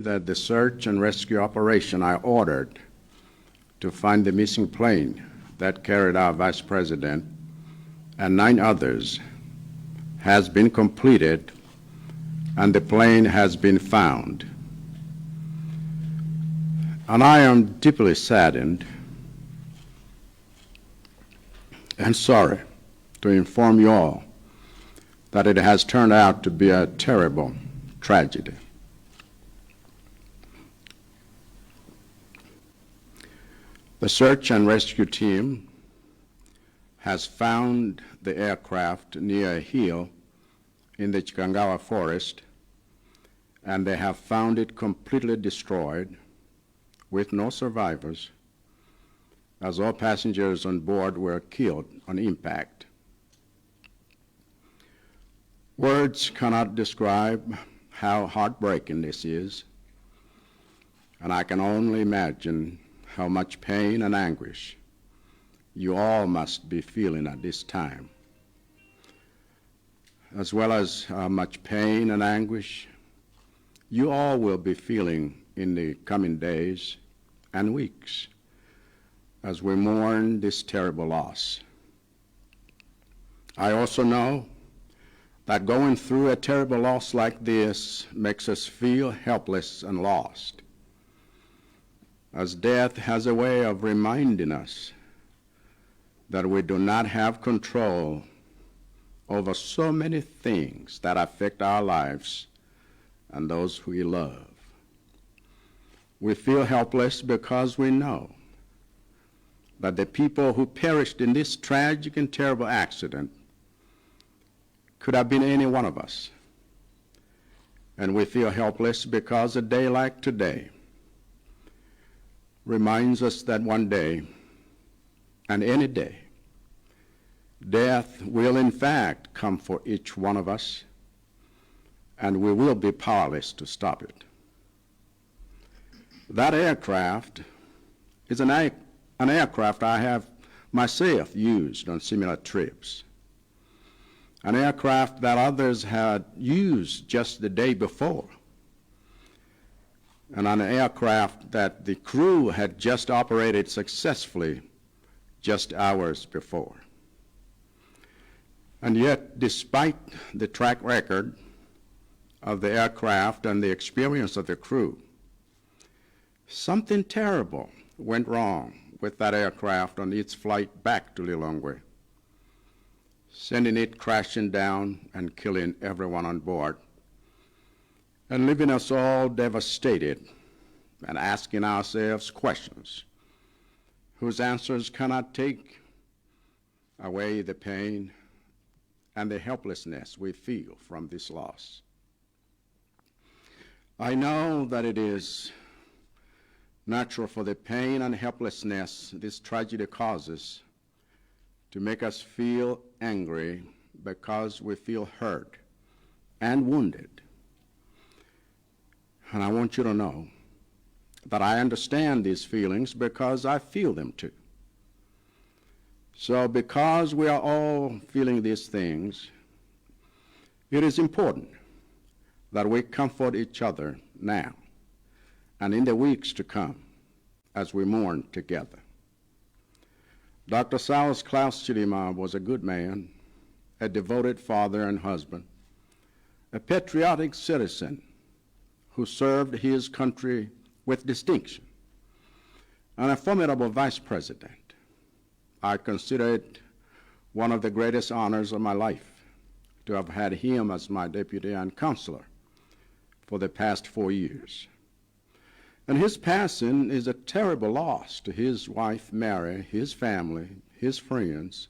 that the search and rescue operation I ordered to find the missing plane that carried our Vice President and 9 others has been completed and the plane has been found. And I am deeply saddened and sorry to inform you all that it has turned out to be a terrible tragedy. The search and rescue team has found the aircraft near a hill in the Chikangawa forest, and they have found it completely destroyed with no survivors, as all passengers on board were killed on impact. Words cannot describe how heartbreaking this is, and I can only imagine how much pain and anguish you all must be feeling at this time, as well as how much pain and anguish you all will be feeling in the coming days and weeks as we mourn this terrible loss. I also know that going through a terrible loss like this makes us feel helpless and lost, as death has a way of reminding us that we do not have control over so many things that affect our lives and those we love. We feel helpless because we know that the people who perished in this tragic and terrible accident could have been any one of us. And we feel helpless because a day like today reminds us that one day, and any day, death will in fact come for each one of us, and we will be powerless to stop it. That aircraft is an aircraft I have myself used on similar trips, an aircraft that others had used just the day before, and an aircraft that the crew had just operated successfully just hours before. And yet, despite the track record of the aircraft and the experience of the crew, something terrible went wrong with that aircraft on its flight back to Lilongwe, sending it crashing down and killing everyone on board, and leaving us all devastated and asking ourselves questions whose answers cannot take away the pain and the helplessness we feel from this loss. I know that it is natural for the pain and helplessness this tragedy causes to make us feel angry because we feel hurt and wounded. And I want you to know that I understand these feelings because I feel them too. So because we are all feeling these things, it is important that we comfort each other now and in the weeks to come as we mourn together. Dr. Saulos Chilima was a good man, a devoted father and husband, a patriotic citizen who served his country with distinction, and a formidable vice president. I consider it one of the greatest honors of my life to have had him as my deputy and counselor for the past 4 years. And his passing is a terrible loss to his wife, Mary, his family, his friends,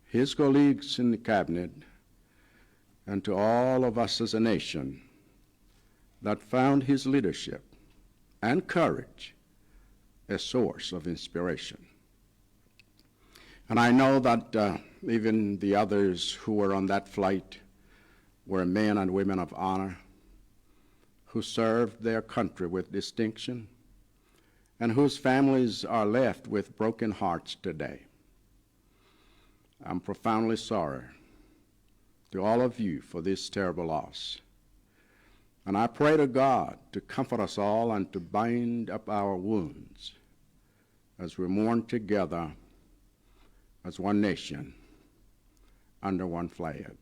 his colleagues in the cabinet, and to all of us as a nation that found his leadership and courage a source of inspiration. And I know that even the others who were on that flight were men and women of honor who served their country with distinction and whose families are left with broken hearts today. I'm profoundly sorry to all of you for this terrible loss. And I pray to God to comfort us all and to bind up our wounds as we mourn together as one nation under one flag.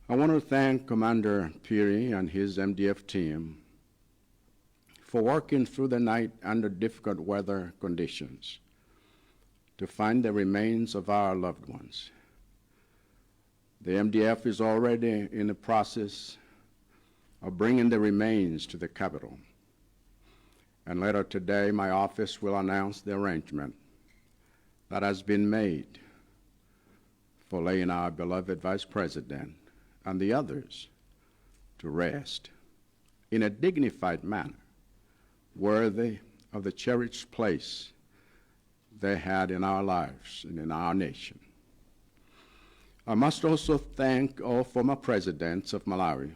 I want to thank Commander Peary and his MDF team for working through the night under difficult weather conditions to find the remains of our loved ones. The MDF is already in the process of bringing the remains to the Capitol. And later today, my office will announce the arrangement that has been made for laying our beloved Vice President and the others to rest in a dignified manner, worthy of the cherished place they had in our lives and in our nation. I must also thank all former presidents of Malawi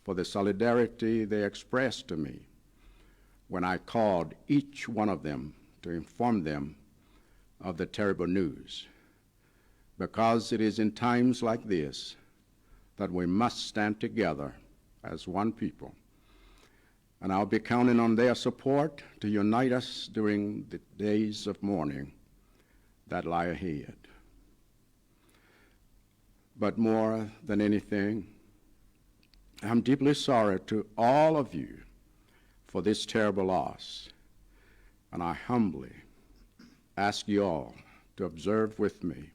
for the solidarity they expressed to me when I called each one of them to inform them of the terrible news, because it is in times like this that we must stand together as one people. And I'll be counting on their support to unite us during the days of mourning that lie ahead. But more than anything, I'm deeply sorry to all of you for this terrible loss. And I humbly ask you all to observe with me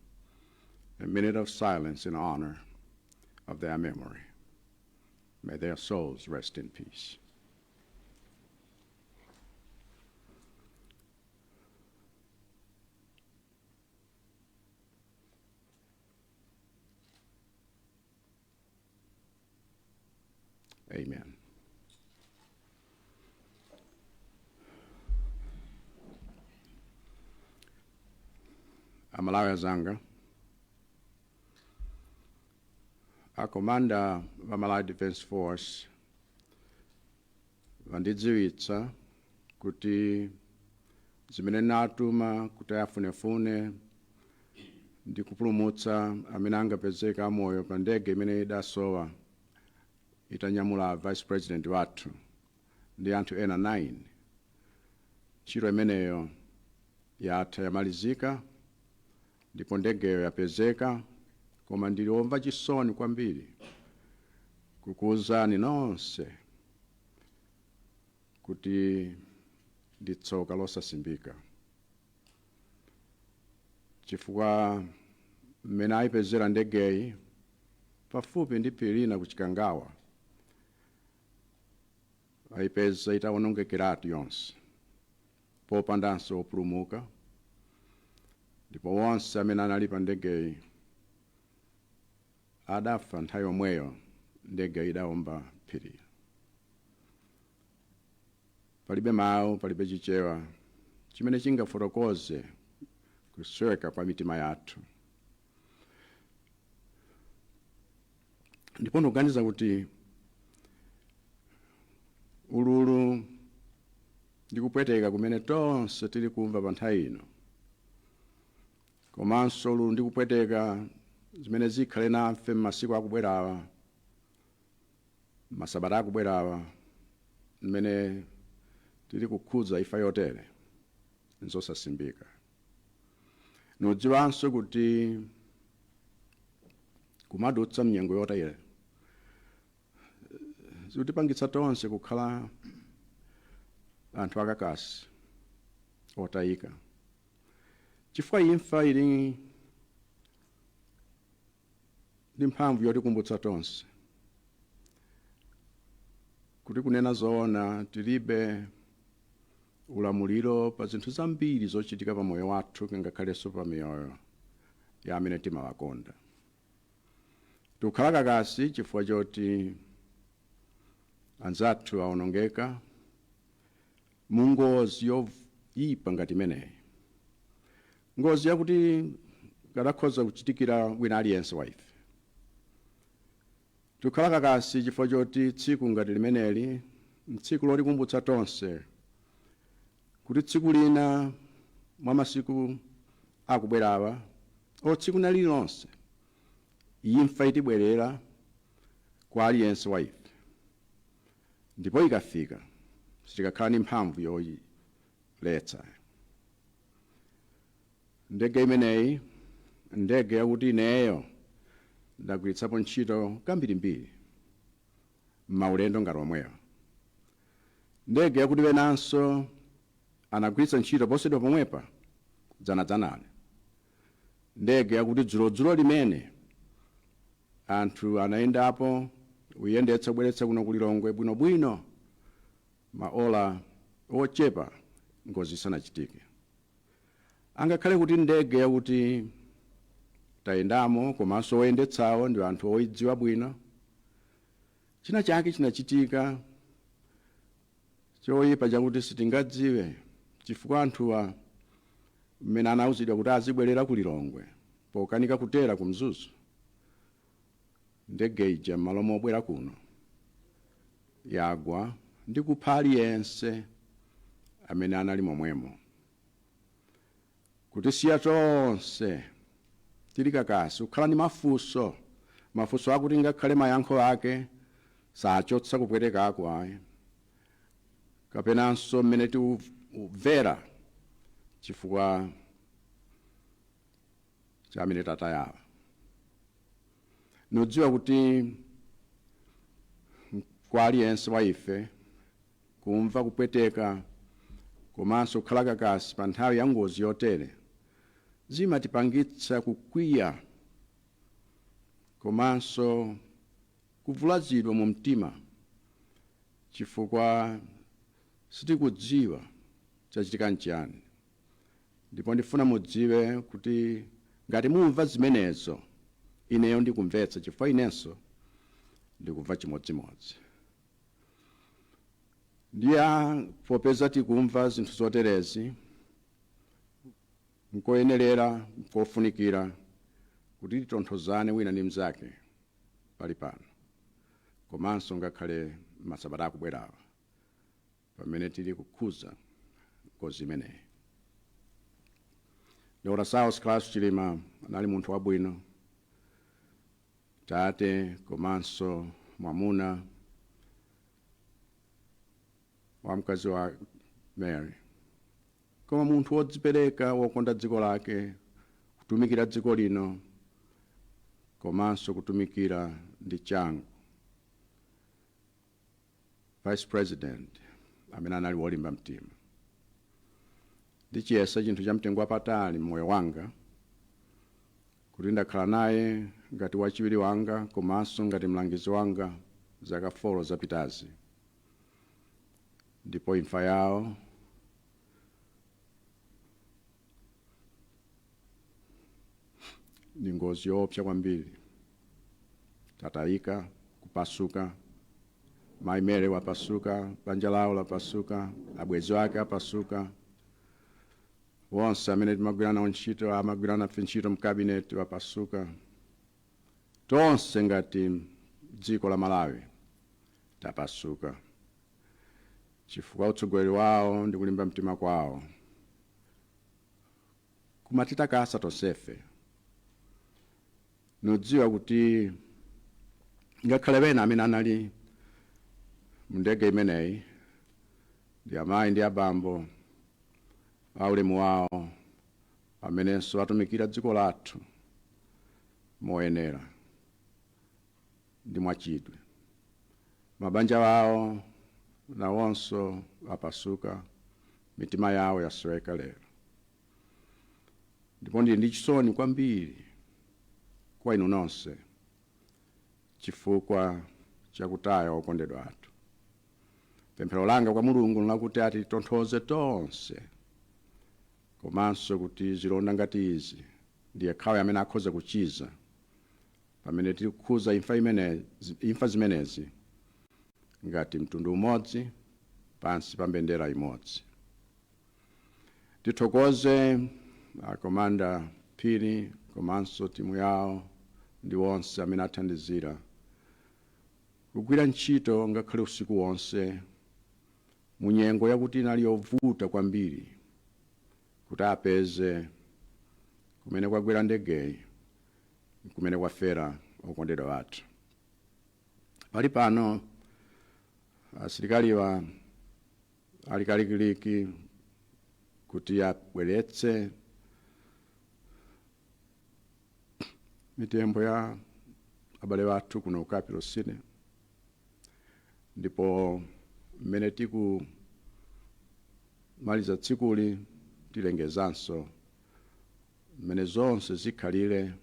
a minute of silence in honor of their memory. May their souls rest in peace. Amen. Amalawi Zanga, a commander wa Malawi Defense Force vandidziwitsa kuti zimene natuma kuti afunefune ndi kupulumutsa amene angapezeka amoyo pa ndege imene idasowa itanyamula Vice President wathu ndi anthu ena 9. Ntchito imeneyo yatha yamalizika ndipo ndegeyo yapezeka, koma ndili womva chisoni kwambiri kukuwuzani nonse kuti ndi tsoka losasimbika, chifukwa mmene ayipezera ndegeyi pafupi ndi phiri lina ku Chikangawa ayipeza itawonongekeratu yonse popandanso opulumuka, ndipo wonse amene anali pa ndegeyi adafa nthawi yomweyo ndege idawomba phiri. Palibe mawu, palibe chichewa chimene chingafotokoze kusweka kwa mitima yathu. Ndipo ndikuganiza kuti ululu ndi kupweteka kumene tonse tili kumva pa nthawi ino, komanso ululu ndi kupweteka zimene zikhale nafe m'masiku akubwerawa, masabata akubwerawa, mmene tili kukhudza imfa yotere, nzosasimbika. Nodziwanso kuti kumadutsa mnyengo yotere zikutipangitsa tonse kukhala anthu akakasi otayika, chifukwa imfa ili ndi mphamvu yotikumbutsa tonse kuti kunena zoona tilibe ulamuliro pa zinthu zambiri zochitika pa moyo wathu, ngakhalenso pa miyoyo ya amene timawakonda. Tikukhala kakasi chifukwa choti anzathu awonongeka mu ngozi yoyipa ngati imeneyi, ngozi yakuti kadakhoza kuchitikira wina aliyense wa ife. Tikukhala kakasi chifukwa choti tsiku ngati limeneli tsiku lotikumbutsa tonse kuti tsiku lina mwa masiku akubwerawa o tsiku lina lililonse imfa itibwerera kwa aliyense wa ife, ndipo ikafika sitikakhala ndi mphamvu yoyiletsa. Ndege imeneyi ndege yakuti ineyo ndagwiritsapo ntchito kambirimbiri m'maulendo ngati omwewa. Ndege yakuti wenanso anagwiritsa ntchito posedwa pomwepa dzanadzanale. Ndege yakuti dzulo limene anthu anayendapo uyendetsa kubweretsa kuno ku Lilongwe bwinobwino maola ochepa ngozi isanachitike. Angakhale kuti ndege yakuti tayendamo komanso oyendetsawo ndi anthu oyidziwa bwino, china chake chinachitika choyipa chakuti sitingadziwe chifukwa anthuwa mmene anawuzidwa kuti azibwerera ku Lilongwe pokanika kutera ku Mzuzu, ndege ija m'malo mobwera kuno yagwa ndi kupha aliyense amene anali momwemo. Kutisiya tonse tili kakasi kukhala ndi mafunso akuti ngakhale mayankho ake sachotsa kupwetekako ayi, kapenanso mmene tiumvera chifukwa cha amene tatayawa. Nodziwa kuti kwa aliyense wa ife kumva kupweteka komanso kukhala kakasi pa nthawi ya ngozi yotere zimatipangitsa kukwiya komanso kuvulazidwa mu mtima chifukwa sitikudziwa chachitika nchiyani. Ndipo ndifuna mudziwe kuti ngati mumva zimenezo ineyo ndikumvetsa chifukwa inenso ndikumva chimodzimodzi. Ndiya popeza tikumva zinthu zoterezi nkoyenerera nkofunikira kuti titonthozane wina ndi mnzake pali pano komanso ngakhale masabata akubwerawa pamene tili kukhuza ngozi imeneyi. Dr. Saulos Chilima anali munthu wabwino, tate komanso mwamuna wa mkazi wa Mary, koma munthu wodzipereka wokonda dziko lake, kutumikira dziko lino komanso kutumikira ndi changu. Vice President amene anali wolimba mtima. Ndichiyesa chinthu cha mtengo wapatali mmoyo wanga kuti ndakhala naye ngati wachiwiri wanga komanso ngati mlangizi wanga zaka 4 zapitazi, ndipo imfa yawo ni ngozi yoopsa kwambiri. Tatayika, kupasuka, Mai Mary wapasuka, banja lawo lapasuka, abwezi wake apasuka, wonse amene timagwira nawo ntchito amagwira nafe ntchito mkabineti wapasuka, tonse ngati dziko la Malawi tapasuka chifukwa utsogoleri wawo ndi kulimba mtima kwawo kumatitakasa tonsefe. Nodziwa kuti ngakhale bena amene anali mundege imeneyi ndi amayi ndi abambo aulemu wawo amenenso atumikira dziko lathu moyenera ndi mwachidwe. Mabanja wawo nawonso apasuka, mitima yawo yasweka lero. Ndipo ndili ndi chisoni kwambiri kwa inu nonse chifukwa chakutaya okondedwa athu. Pemphero langa kwa Mulungu lakuti atitonthoze tonse komanso kuti zilonda ngati izi ndiye khawe amene akhoza kuchiza pamene tili kukhuza imfa zimenezi ngati mtundu umodzi pansi pa mbendera imodzi. Tithokoze akomanda Phiri komanso timu yawo ndi wonse amene athandizira kugwira ntchito ngakhale usiku wonse munyengo yakuti inali yovuta kwambiri kuti apeze kumene kwagwera ndegeyi kumene kwafera okondedwa athu. Pali pano asilikaliwa alikalikiliki kuti abweretse mitembo ya abale bathu kuno Capital City, ndipo mmene tikumaliza tsikuli tilengezanso mmene zonse zikhalire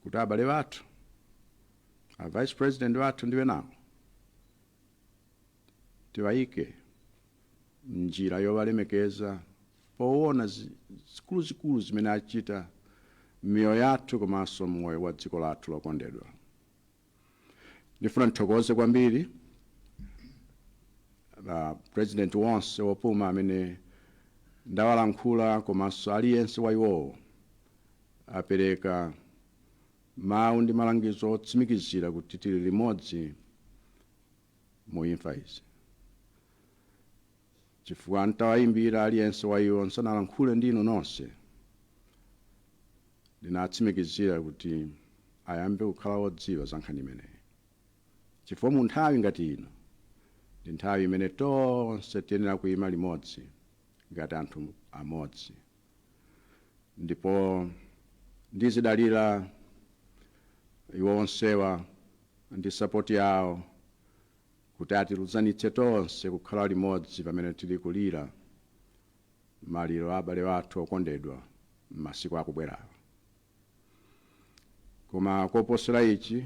kuti abale bathu a vice president wathu ndiwe nawo tiwayike njira yowalemekeza poona zikuluzikulu zimene achita miyoyo yathu komanso moyo wa dziko lathu lokondedwa. Ndifuna nthokoze kwambiri president wonse wopuma amene ndawalankhula komanso aliyense wa iwowo apereka mawu ndi malangizo otsimikizira kuti tili limodzi mu imfa izi. Chifukwa ntawayimbira aliyense wa iwo nsanalankhule ndinu nonse, ndinatsimikizira kuti ayambe kukhala wodziwa za nkhani imeneyi. Chifukwa mu nthawi ngati ino ndi nthawi imene tonse tiyenera kuyima limodzi ngati anthu amodzi, ndipo ndizidalira iwo onsewa ndi sapoti yawo kuti atiluzanitse tonse kukhala limodzi pamene tili kulira maliro abale wathu okondedwa m'masiku akubwerawa. Koma koposera ichi,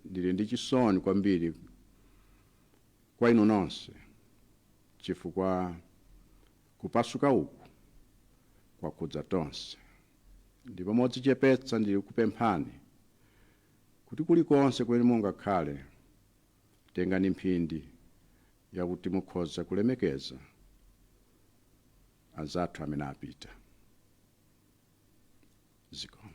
ndili ndi chisoni kwambiri kwa inu nonse chifukwa kupasuka uku kwakhudza tonse, ndipo modzichepetsa ndili kupemphani kuti kulikonse kumene mungakhale tengani mphindi yakuti mukhoza kulemekeza azathu amene apita. Zikomo.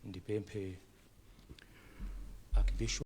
Ndipemphe Archbishop